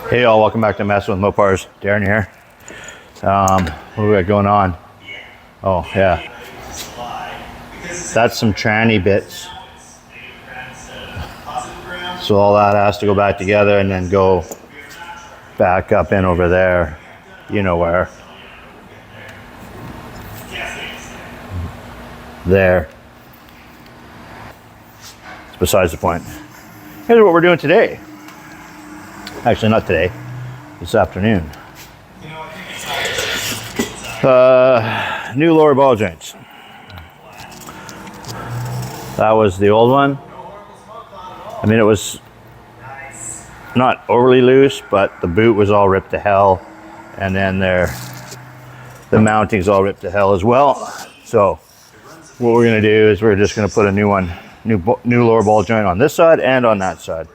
Hey all, welcome back to Messing with Mopars. Darren here. What do we got going on? Oh yeah, that's some tranny bits. So all that has to go back together and then go back up in over there. You know where. There. It's besides the point. Here's what we're doing today. Actually, not today. This afternoon. New lower ball joints. That was the old one. I mean, it was not overly loose, but the boot was all ripped to hell, and then the mounting's all ripped to hell as well. So what we're gonna do is we're just gonna put a new one, new lower ball joint on this side and on that side.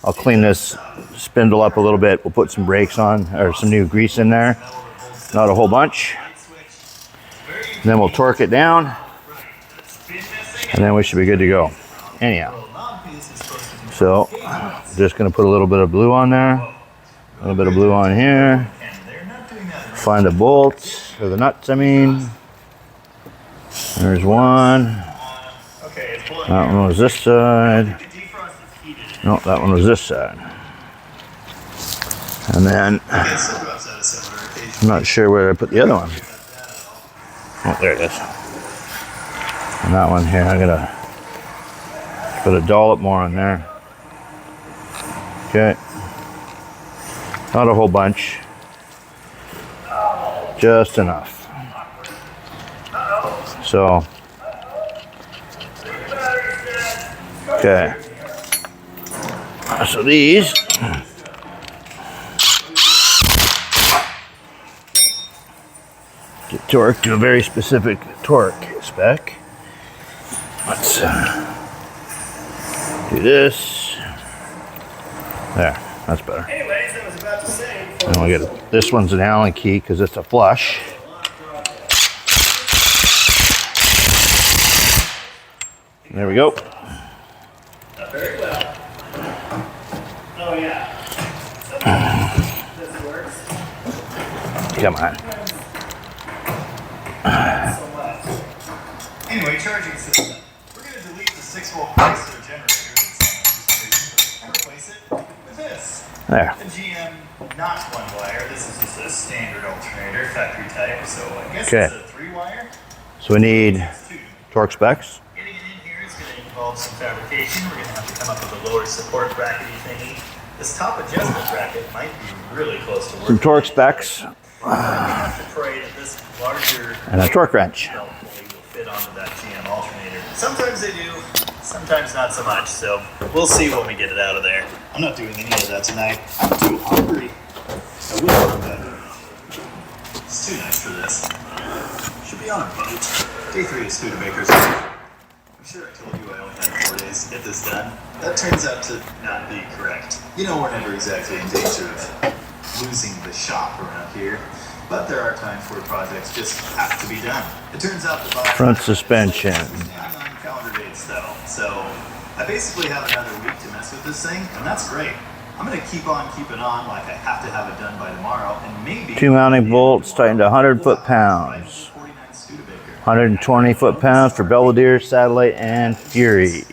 I'll clean this spindle up a little bit. We'll put some brakes on, or some new grease in there. Not a whole bunch. And then we'll torque it down, and then we should be good to go. Anyhow, so just gonna put a little bit of blue on there, a little bit of blue on here. Find the bolts, or the nuts, I mean. There's one. That one was this side. No, that one was this side. And then, I'm not sure where I put the other one. Oh, there it is. And that one here, I'm gonna put a dollop more on there. Okay. Not a whole bunch. Just enough. So, okay. So these get torqued to a very specific torque spec. Let's do this. There, that's better. Anyways, I was about to say. And we'll get this one's an Allen key because it's a flush. There we go. Very well. Oh yeah. This works. Come on. So much. Anyway, charging system. We're going to delete the 6-volt capacitor generator and replace it with this. There. The GM not one wire. This is just a standard alternator, factory type. So I guess Okay. it's a 3-wire. So we need It's 2. torque specs. Getting it in here is going to involve some fabrication. We're going to have to come up with a lower support brackety thingy. This top adjustment bracket might be really close to working. Some torque specs. I have to pray that this larger And a torque wrench. belt pulley will fit onto that GM alternator. Sometimes they do, sometimes not so much. So we'll see when we get it out of there. I'm not doing any of that tonight. I'm too hungry. I will do that. It's too nice for this. Should be on a boat. Day 3 of Studebaker's. I'm sure I told you I only had 4 days to get this done. That turns out to not be correct. You know, we're never exactly in danger of losing the shop around here. But there are times where projects just have to be done. It turns out the Front suspension. on calendar dates though. So I basically have another week to mess with this thing, and that's great. I'm gonna keep on keeping on like I have to have it done by tomorrow, and maybe 2 mounting bolts tightened to 100 foot-pounds. 120 foot-pounds for Belvedere, Satellite, and Fury.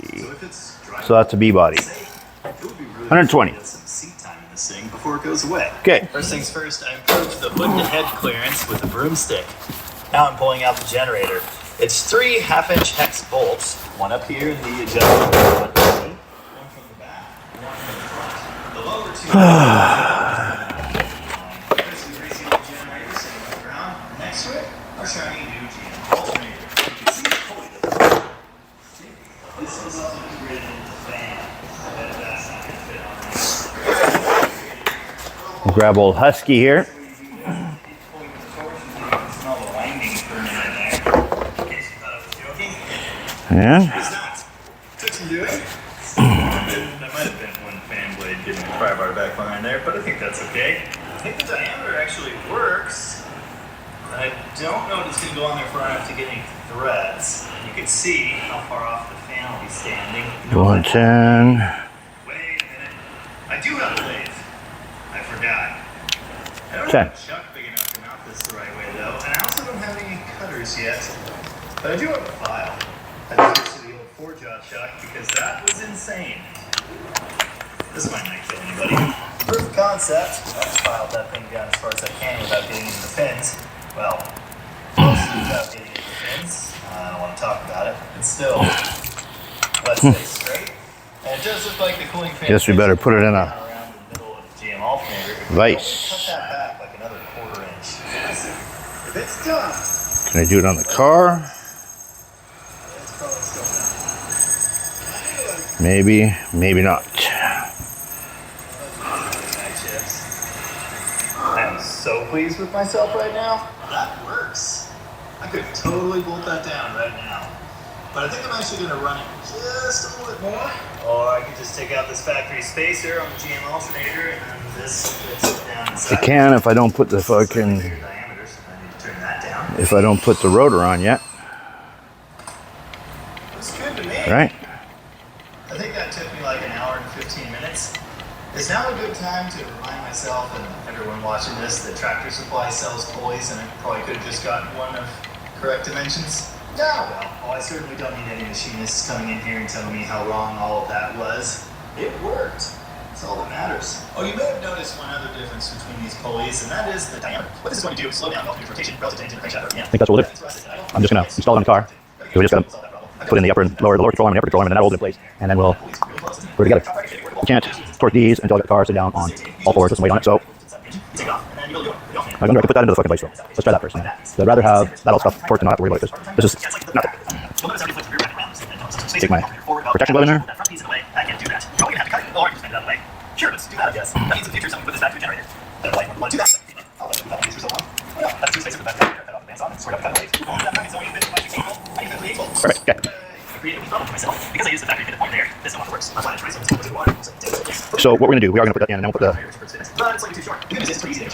So that's a B-body. 120. Get some seat time in this thing before it goes away. Okay. First things first, I improved the hood to head clearance with a broomstick. Now I'm pulling out the generator. It's 3 half-inch hex bolts, one up here in the adjustment, one from the back, one from the front. The lower 2 there's some greasy old generator sitting on the ground. Next to it, our shiny new GM alternator. You can see the pulley doesn't. This is also integrated into the fan. I bet that's not going to fit on there. We'll grab old Husky here. And Took some doing. That might have been one fan blade getting a pry-bar back behind there, but I think that's okay. I think the diameter actually works. I don't know if it's going to go on there far enough to get any threads. You can see how far off the fan will be standing. 110. Wait a minute. I do have a lathe. I forgot. Okay. a chuck big enough to mount this the right way though, and I also don't have any cutters yet. But I do have a file. I just used the old 4-jaw chuck because that was insane. This might not kill anybody. Proof of concept. I just filed that thing down as far as I can without getting into the fins. Well, mostly without getting into the fins. I don't want to talk about it, but still, let's stay straight. And it does look like the cooling fin. Guess we better put it in a around the middle of the GM alternator. vise. Cut that back like another 1/4 inch. If it's done, Can I do it on the car? it's probably still done. Maybe, maybe not. I am so pleased with myself right now. That works. I could totally bolt that down right now. But I think I'm actually going to run it just a little bit more. Or I could just take out this factory spacer on the GM alternator and then this fits down inside. I can if I don't put the fucking, Bigger diameter, so I need to turn that down. if I don't put the rotor on yet. Looks good to me. Right? I think that took me like an hour and 15 minutes. Is now a good time to remind myself and everyone watching this that Tractor Supply sells pulleys and I probably could have just gotten one of correct dimensions? Yeah, well, I certainly don't need any machinists coming in here and telling me how wrong all of that was. It worked. That's all that matters. Oh, you may have noticed one other difference between these pulleys, and that is the diameter. What this is going to do is slow down the rotation relative to engine crankshaft RPM. I think that's what we'll do. I'm just going to install it on the car. So we just got to put in the upper and lower control arm and the upper control arm, and then that holds it in place. And then we'll put it together. We can't torque these until I get the car sit down on all fours. Let's wait on it. So I wonder if I could put that into the fucking vise though. Let's try that first. So I'd rather have that all stuff torqued and not have to worry about it. This is nothing. Take my protection glove in there. Sure, let's do that, I guess. That means in the future someone put this back to the generator. That light will do that. I'll let that use for so long. That's two spaces with that cut off the bands on and sort of cut away. Perfect. Okay. Because I used the factory pivot point there, this no longer works. That's why I tried some. So what we're going to do, we are going to put that in, and then we'll put the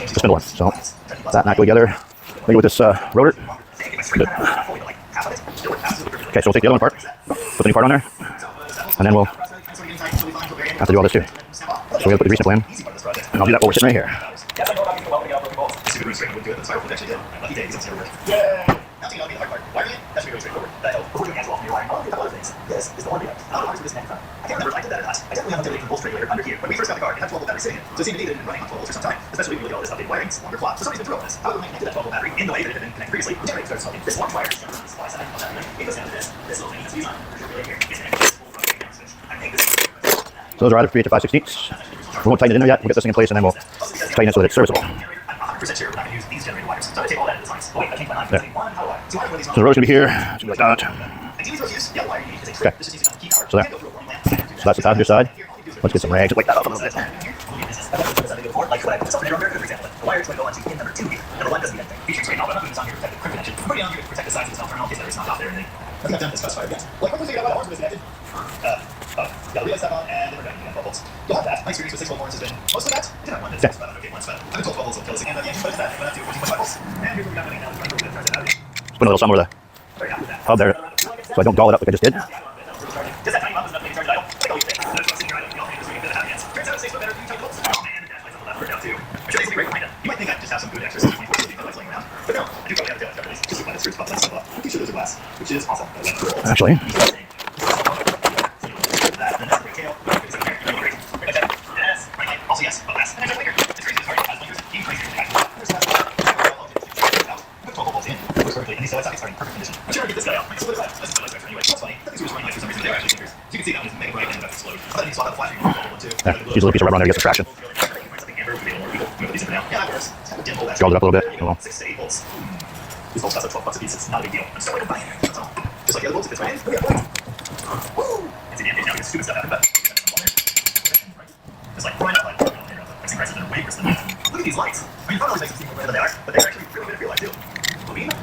spindle on. So that and that go together. Maybe with this rotor. Good. Okay, so we'll take the other one apart, put the new part on there, and then we'll have to do all this too. So we have to put the grease nipple in, and I'll do that while we're sitting right here. So those are either 3/8 to 5/16. We won't tighten it in there yet. We'll get this thing in place and then we'll tighten it so that it's serviceable. There. So the rotor's going to be here. It's going to be like that. Okay. So there. So that's the passenger side. Let's get some rags and wipe that up a little bit. You'll have that. My experience with 6-volt horns has been most of that. I did have one that's okay, one spun. I've been told 12 volts will kill us again, but the engine put that, but I'm doing 14.5 volts. And here's what we got now. Just put a little something with the hub there so I don't gall it up like I just did. Just that tiny bump was enough to make it charge idle. Like all you think. That's what's in your idle. You all think this week, bit of against. Turns out it stays better than 2 volts. Oh man, the dash lights on the left worked out too. I'm sure they be great behind it. You might think I just have some good extras 24 lights laying around. But no, I do probably have a tail cover these. Just to find the screws pop lights up. I'm pretty sure those are glass, which is awesome. Actually, Also, yes, but less. And then later. It's crazy. It's hard. As linkers, even crazier. Put 12 volts in. Works perfectly. And these lights are in perfect condition. I'm sure I'll get this guy out. That's a light switch anyway. That's funny. These were running lights for some reason. They're actually linkers. So you can see that one is mega bright and about to explode. I thought you saw that flashing one too. yeah, use a little piece of rubber on there to get some traction. Yeah, that works. Scald it up a little bit. Oh, well. 6 to 8 volts. These volts cost like $12 a piece. It's not a big deal. I'm still waiting to buy it. That's all. Just like the other bolts, it fits right in. Look at that. Woo! It's an now. It's stupid stuff out of it, but it's like right up, like it's impressive. They're way worse than that. Look at these lights. I mean, probably makes them seem more than they are, but they're actually really good in real life too. Believe me?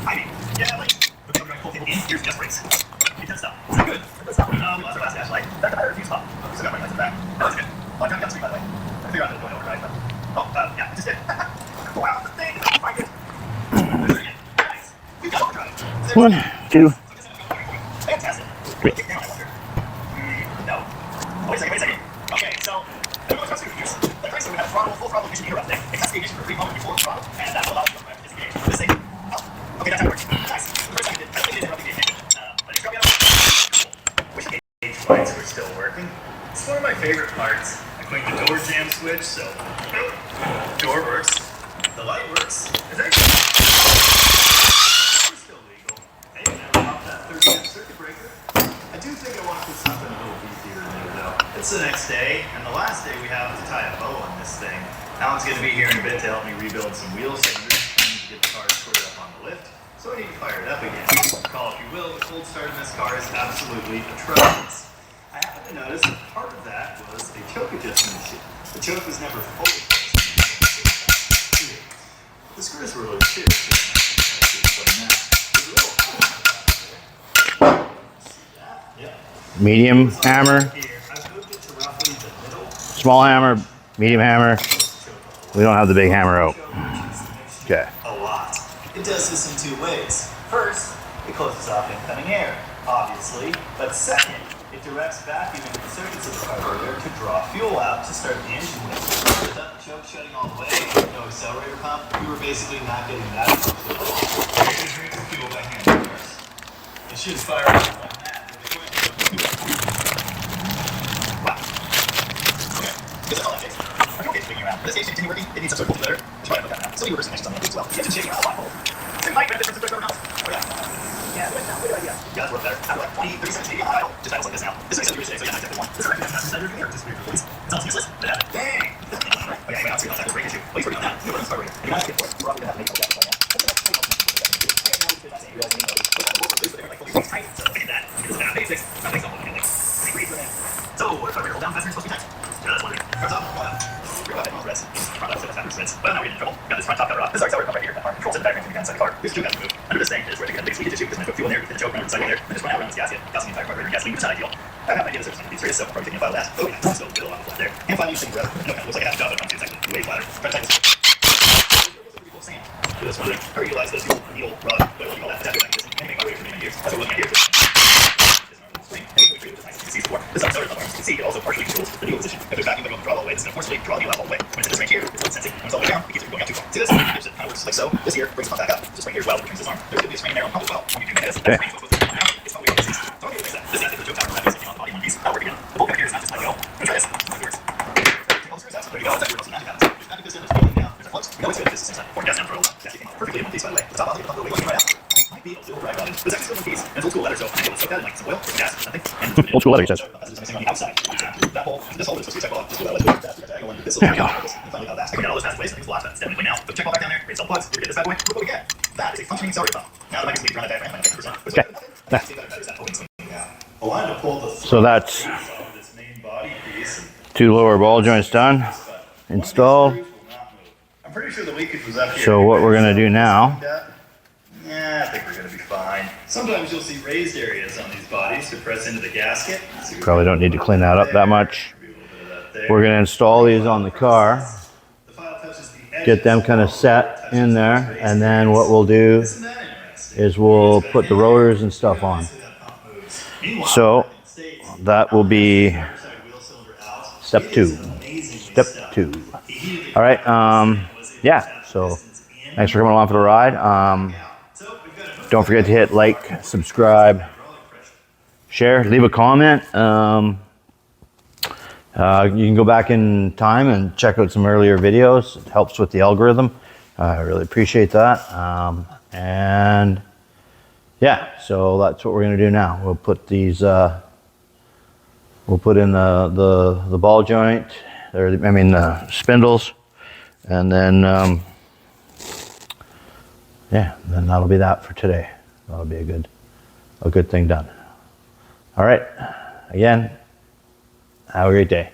I mean, yeah, like the people driving full table in. Here's just brakes. It does stuff. It's good. It does stuff. That's a fast dash light. That's a better fuse pop. I still got my lights in the back. That looks good. Oh, I got the street by the way. I figured out that it's going overdrive, but yeah, I just did. Wow, the thing. Find it. Nice. We got overdrive. 1, 2, lights were still working. It's one of my favorite parts. I cleaned the door jam switch, so door works, the light works. It's actually still legal. Hey, never off that 30-amp circuit breaker. I do think I want to put something a little beefier in there, though. It's the next day, and the last day we have to tie a bow on this thing. Alan's going to be here in a bit to help me rebuild some wheel cylinders. I need to get the car squared up on the lift, so I need to fire it up again. Call if you will, the cold start in this car is absolutely atrocious. I happen to notice that part of that was a choke adjustment issue. The choke was never fully fixed. The screws were loose too. Medium hammer, small hammer, medium hammer. We don't have the big hammer out. Okay. A lot. It does this in 2 ways. First, it closes off incoming air, obviously, but second, it directs vacuum into the circuits of the carburetor to draw fuel out to start the engine with. Without the choke shutting all the way, no accelerator pump, we were basically not getting that much fuel. You're going to drink the fuel by hand first. It should fire up like that. Wow. Okay. This is all that takes. Are you okay figuring around? This station continue working? It needs some sort of filter. Should probably put that out. So you reverse connections on the as well. The engine's shaking around a lot. So you might grab difference between around. Oh yeah. Yeah, good idea. Yeah, that's worth better. I have like 20, 30 cents maybe on idle. Just idles like this now. This is what you say, so yeah, I took one. This is right. That's your computer. Just weird, please. Sounds useless. But dang. Okay, anyway, I'll see what's break issue. Please work on that. New running carburetor. You're not going to get for it. We're probably going to have to make it right now. So, what if I roll down faster supposed to be tight? Yeah, that's one thing. Starts off, well, real bad reds. Front left faster reds. But now we're getting in trouble. Got this front top cover off. This is our accelerator pump right here. That part controls it back into the inside the car. There's 2 guys to move. Under this thing is where they get a big squeeze issue because when I put fuel in there, you get the choke around the side there, and just run out around this gasket. Gasoline entire carburetor gasoline, which is not ideal. I have no idea this is something serious, so I'm probably taking a file of that. Oh yeah, still get a lot of flat there. And finally, you think, bro, no, it looks like I have a job, but I'm too exactly way flatter. Try to tighten this. Do this one thing. Or utilize this needle rod, what do you call that? That's like this. Anything carburetor for many years. That's what we're looking at here. This accelerator pump, you can see it also partially controls the needle position. If there's vacuum, they're going to draw all the way. This is going to forcibly draw the needle out all the way. When it's in this range here, it's sensing. When it's all the way down, it keeps it from going out too far. See this? It keeps it kind of works like so. This here brings the pump back up. This right here as well, which brings this arm. There's going to be a spring in there on pump as well. When you do this, that's range what's supposed to be now. It's probably what this is. So I'm going to fix that. This is the choke tower. That basically on the body one piece. That'll work again. The bulk back here is not just like go. Let's try this. It works. Take all the screws out. There you go. That's actually what's magic happens. There's magic piston. There's feeling down. There's a flux. We know it's good. This is inside. Pour gas down for a little. Gas came out perfectly in one piece, by the way. The top off, the pump away, right out. Might be a little drag on it, but it's actually still one piece. And it's old school leather, so I'm able to soak that in like some oil, some gas, nothing. Old school leather, he says. Missing on the outside. That hole, this hole is supposed to be checked off. Just without it. This will be on. Finally got that. I got all those past ways. I think it's the last one. It's definitely now. But check all back down there. Raise all plugs. Get this bad boy. Look what we get. That is a functioning accelerator pump. Now the mechanism run a diaphragm. So that's 2 lower ball joints done, installed. I'm pretty sure the leakage was up here. So what we're going to do now, yeah, I think we're going to be fine. Sometimes you'll see raised areas on these bodies to press into the gasket. probably don't need to clean that up that much. We're going to install these on the car, get them kind of set in there, and then what we'll do is we'll put the rotors and stuff on. So that will be step 2. Step 2. All right. Yeah. So thanks for coming along for the ride. Don't forget to hit like, subscribe, share, leave a comment. You can go back in time and check out some earlier videos. It helps with the algorithm. I really appreciate that. And yeah, so that's what we're going to do now. We'll put these, we'll put in the ball joint, or I mean the spindles, and then yeah, then that'll be that for today. That'll be a good thing done. All right, again, have a great day.